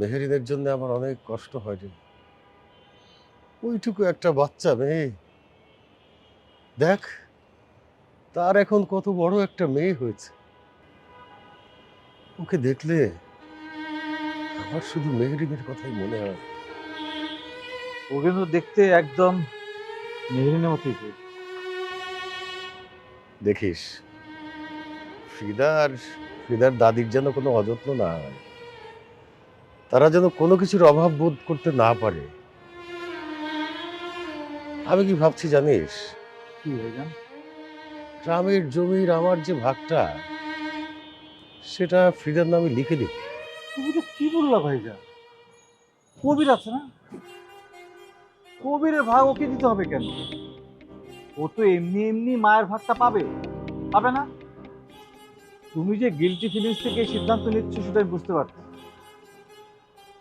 মেহেরিনের জন্য আমার অনেক কষ্ট হয় রে। ওইটুকু একটা বাচ্চা মেয়ে, দেখ তার এখন কত বড় একটা মেয়ে হয়েছে। ওকে দেখলে আমার শুধু মেহেরিনের কথাই মনে হয়। ও কিন্তু দেখতে একদম মেহরিনের মতোই যে। দেখিস, ফ্রিদার দাদির যেন কোনো অযত্ন না হয়, তারা যেন কোনো কিছুর অভাব বোধ করতে না পারে। আমি কি ভাবছি জানিস, কি ভাইজান? গ্রামের জমির আমার যে ভাগটা, সেটা ফ্রিদার নামে লিখে দিব। তুমি তো কি বললা ভাইজান? কবির আছে না? কবিরের ভাগ ওকে দিতে হবে কেন? ও তো এমনি এমনি মায়ের ভাগটা পাবে, পাবে না? তুমি যে গিলটি ফিলিংস থেকে এই সিদ্ধান্ত নিচ্ছ সেটা আমি বুঝতে পারছি,